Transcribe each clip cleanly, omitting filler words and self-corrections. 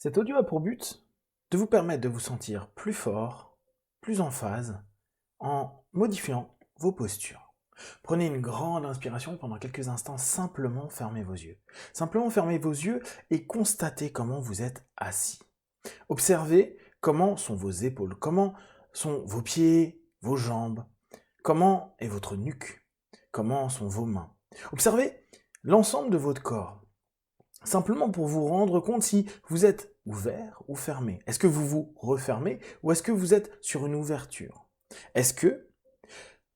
Cet audio a pour but de vous permettre de vous sentir plus fort, plus en phase, en modifiant vos postures. Prenez une grande inspiration pendant quelques instants, simplement fermez vos yeux. Simplement fermez vos yeux et constatez comment vous êtes assis. Observez comment sont vos épaules, comment sont vos pieds, vos jambes, comment est votre nuque, comment sont vos mains. Observez l'ensemble de votre corps. Simplement pour vous rendre compte si vous êtes ouvert ou fermé. Est-ce que vous vous refermez ou est-ce que vous êtes sur une ouverture? Est-ce que,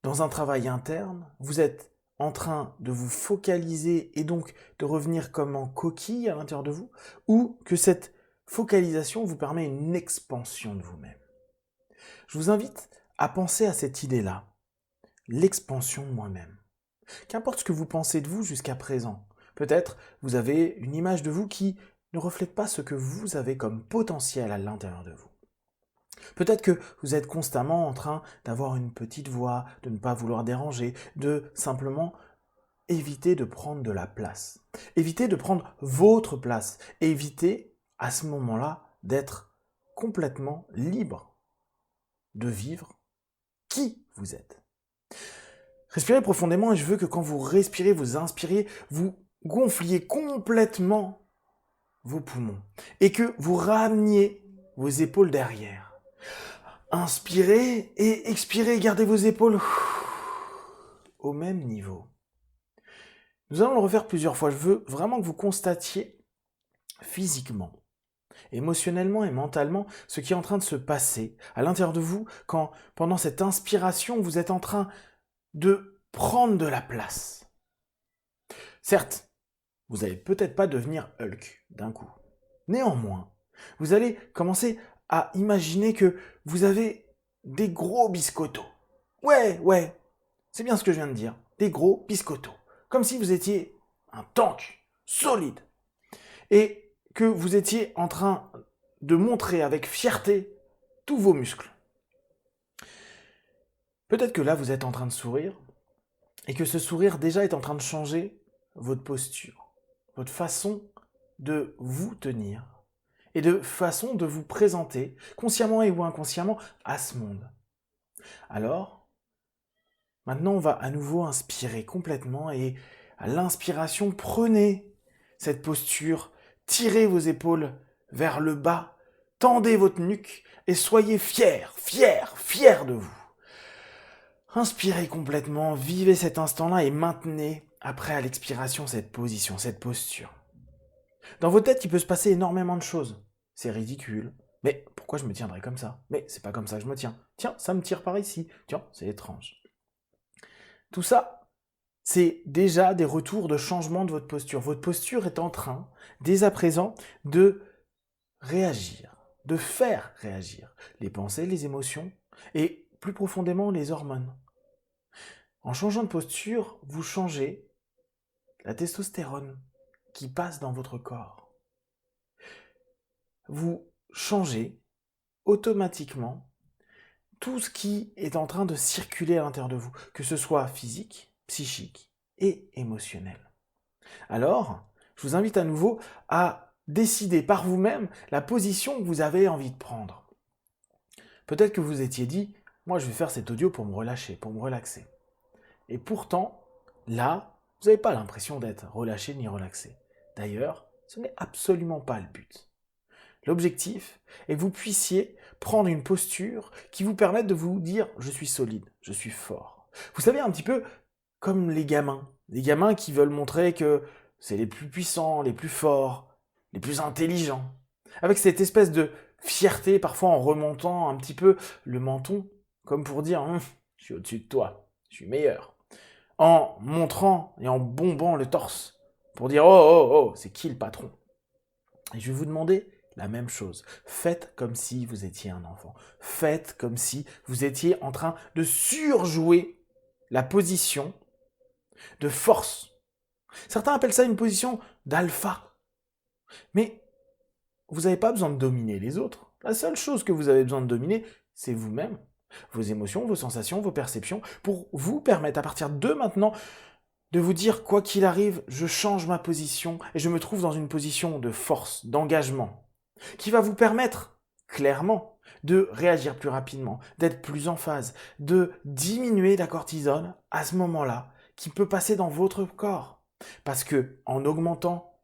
dans un travail interne, vous êtes en train de vous focaliser et donc de revenir comme en coquille à l'intérieur de vous, ou que cette focalisation vous permet une expansion de vous-même? Je vous invite à penser à cette idée-là, l'expansion de moi-même. Qu'importe ce que vous pensez de vous jusqu'à présent, peut-être vous avez une image de vous qui ne reflète pas ce que vous avez comme potentiel à l'intérieur de vous. Peut-être que vous êtes constamment en train d'avoir une petite voix, de ne pas vouloir déranger, de simplement éviter de prendre de la place. Éviter de prendre votre place. Éviter à ce moment-là d'être complètement libre de vivre qui vous êtes. Respirez profondément et je veux que quand vous respirez, vous inspiriez, vous gonfliez complètement vos poumons et que vous rameniez vos épaules derrière. Inspirez et expirez, gardez vos épaules au même niveau. Nous allons le refaire plusieurs fois. Je veux vraiment que vous constatiez physiquement, émotionnellement et mentalement ce qui est en train de se passer à l'intérieur de vous quand, pendant cette inspiration, vous êtes en train de prendre de la place. Certes, vous n'allez peut-être pas devenir Hulk d'un coup. Néanmoins, vous allez commencer à imaginer que vous avez des gros biscottos. Ouais, c'est bien ce que je viens de dire. Des gros biscottos. Comme si vous étiez un tank solide. Et que vous étiez en train de montrer avec fierté tous vos muscles. Peut-être que là, vous êtes en train de sourire et que ce sourire déjà est en train de changer votre posture, votre façon de vous tenir et de façon de vous présenter, consciemment et ou inconsciemment, à ce monde. Alors, maintenant on va à nouveau inspirer complètement et à l'inspiration, prenez cette posture, tirez vos épaules vers le bas, tendez votre nuque et soyez fiers de vous. Inspirez complètement, vivez cet instant-là et maintenez, après à l'expiration, cette position, cette posture. Dans vos têtes, il peut se passer énormément de choses. C'est ridicule. Mais pourquoi je me tiendrais comme ça? Mais c'est pas comme ça que je me tiens. Tiens, ça me tire par ici. Tiens, c'est étrange. Tout ça, c'est déjà des retours de changement de votre posture. Votre posture est en train, dès à présent, de réagir, de faire réagir les pensées, les émotions et plus profondément les hormones. En changeant de posture, vous changez la testostérone qui passe dans votre corps. Vous changez automatiquement tout ce qui est en train de circuler à l'intérieur de vous, que ce soit physique, psychique et émotionnel. Alors, je vous invite à nouveau à décider par vous-même la position que vous avez envie de prendre. Peut-être que vous étiez dit, moi je vais faire cet audio pour me relâcher, pour me relaxer. Et pourtant, là, vous n'avez pas l'impression d'être relâché ni relaxé. D'ailleurs, ce n'est absolument pas le but. L'objectif est que vous puissiez prendre une posture qui vous permette de vous dire « je suis solide, je suis fort ». Vous savez, un petit peu comme les gamins qui veulent montrer que c'est les plus puissants, les plus forts, les plus intelligents. Avec cette espèce de fierté, parfois en remontant un petit peu le menton, comme pour dire « je suis au-dessus de toi, je suis meilleur ». En montrant et en bombant le torse pour dire « oh, c'est qui le patron ?» Et je vais vous demander la même chose. Faites comme si vous étiez un enfant. Faites comme si vous étiez en train de surjouer la position de force. Certains appellent ça une position d'alpha. Mais vous n'avez pas besoin de dominer les autres. La seule chose que vous avez besoin de dominer, c'est vous-même. Vos émotions, vos sensations, vos perceptions, pour vous permettre à partir de maintenant de vous dire quoi qu'il arrive, je change ma position et je me trouve dans une position de force, d'engagement. qui va vous permettre, clairement, de réagir plus rapidement, d'être plus en phase, de diminuer la cortisone à ce moment-là, qui peut passer dans votre corps. Parce que en augmentant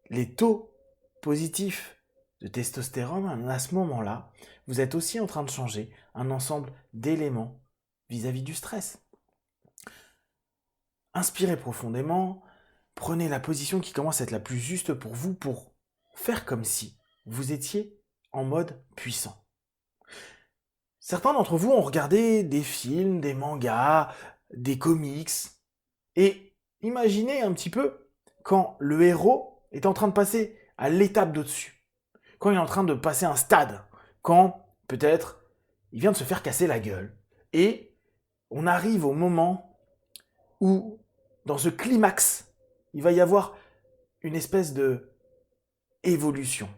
les taux positifs de testostérone, à ce moment-là, vous êtes aussi en train de changer un ensemble d'éléments vis-à-vis du stress. Inspirez profondément, prenez la position qui commence à être la plus juste pour vous pour faire comme si vous étiez en mode puissant. Certains d'entre vous ont regardé des films, des mangas, des comics, et imaginez un petit peu quand le héros est en train de passer à l'étape d'au-dessus, quand il est en train de passer un stade, quand peut-être il vient de se faire casser la gueule, et on arrive au moment où, dans ce climax, il va y avoir une espèce de évolution.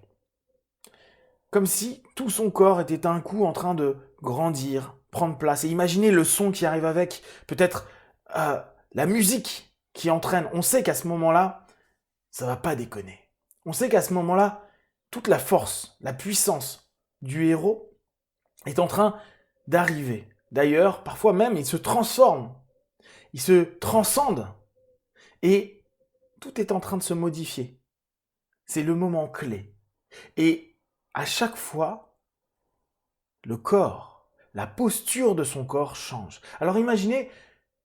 Comme si tout son corps était un coup en train de grandir, prendre place. Et imaginez le son qui arrive avec, peut-être la musique qui entraîne. On sait qu'à ce moment-là, ça va pas déconner. On sait qu'à ce moment-là, toute la force, la puissance du héros est en train d'arriver. D'ailleurs, parfois même, il se transforme, il se transcende. Et tout est en train de se modifier. C'est le moment clé. Et à chaque fois, le corps, la posture de son corps change. Alors imaginez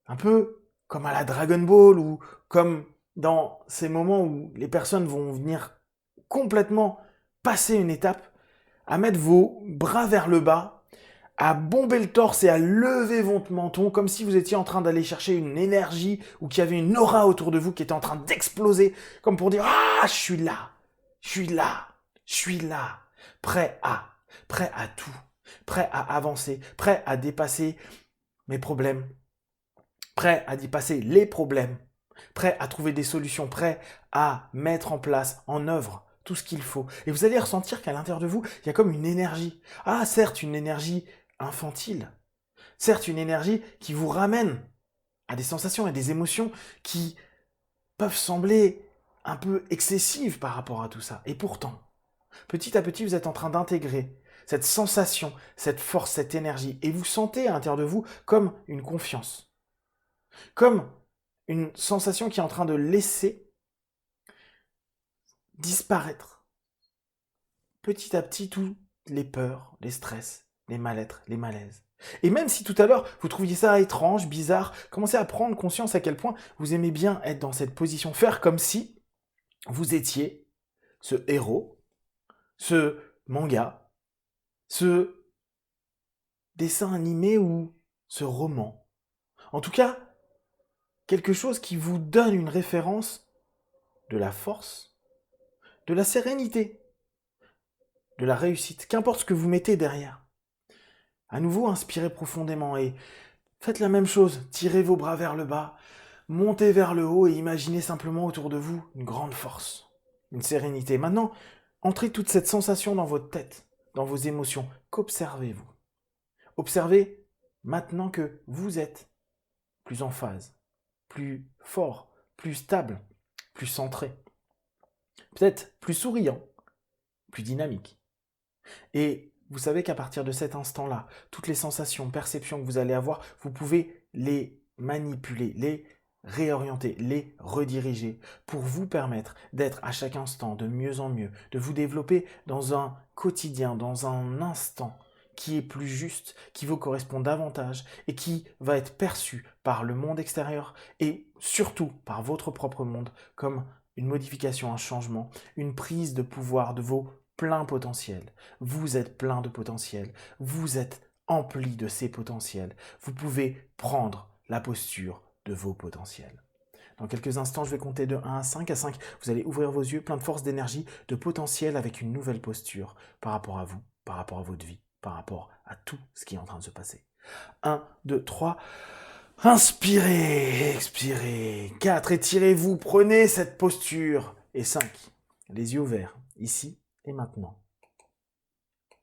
un peu comme à la Dragon Ball ou comme dans ces moments où les personnes vont venir complètement passer une étape, à mettre vos bras vers le bas, à bomber le torse et à lever votre menton comme si vous étiez en train d'aller chercher une énergie ou qu'il y avait une aura autour de vous qui était en train d'exploser, comme pour dire « Ah, je suis là, je suis là, je suis là ». Prêt à tout, prêt à avancer, prêt à dépasser mes problèmes, prêt à dépasser les problèmes, prêt à trouver des solutions, prêt à mettre en place, en œuvre, tout ce qu'il faut. Et vous allez ressentir qu'à l'intérieur de vous, il y a comme une énergie. Ah, certes, une énergie infantile. Certes, une énergie qui vous ramène à des sensations et des émotions qui peuvent sembler un peu excessives par rapport à tout ça. Et pourtant, petit à petit, vous êtes en train d'intégrer cette sensation, cette force, cette énergie, et vous sentez à l'intérieur de vous comme une confiance, comme une sensation qui est en train de laisser disparaître petit à petit toutes les peurs, les stress, les mal-être, les malaises. Et même si tout à l'heure vous trouviez ça étrange, bizarre, commencez à prendre conscience à quel point vous aimez bien être dans cette position, faire comme si vous étiez ce héros, ce manga, ce dessin animé ou ce roman. En tout cas, quelque chose qui vous donne une référence de la force, de la sérénité, de la réussite, qu'importe ce que vous mettez derrière. À nouveau, inspirez profondément et faites la même chose. Tirez vos bras vers le bas, montez vers le haut et imaginez simplement autour de vous une grande force, une sérénité. Maintenant, entrez toute cette sensation dans votre tête, dans vos émotions. Qu'observez-vous? Observez maintenant que vous êtes plus en phase, plus fort, plus stable, plus centré. Peut-être plus souriant, plus dynamique. Et vous savez qu'à partir de cet instant-là, toutes les sensations, perceptions que vous allez avoir, vous pouvez les manipuler, les réorienter, les rediriger pour vous permettre d'être à chaque instant de mieux en mieux, de vous développer dans un quotidien, dans un instant qui est plus juste, qui vous correspond davantage et qui va être perçu par le monde extérieur et surtout par votre propre monde comme une modification, un changement, une prise de pouvoir de vos pleins potentiels. Vous êtes plein de potentiel, vous êtes empli de ces potentiels. Vous pouvez prendre la posture de vos potentiels. Dans quelques instants, je vais compter de 1 à 5. À 5, vous allez ouvrir vos yeux, plein de force, d'énergie, de potentiel avec une nouvelle posture par rapport à vous, par rapport à votre vie, par rapport à tout ce qui est en train de se passer. 1, 2, 3. Inspirez, expirez. 4, étirez-vous, prenez cette posture. Et 5, les yeux ouverts, ici et maintenant.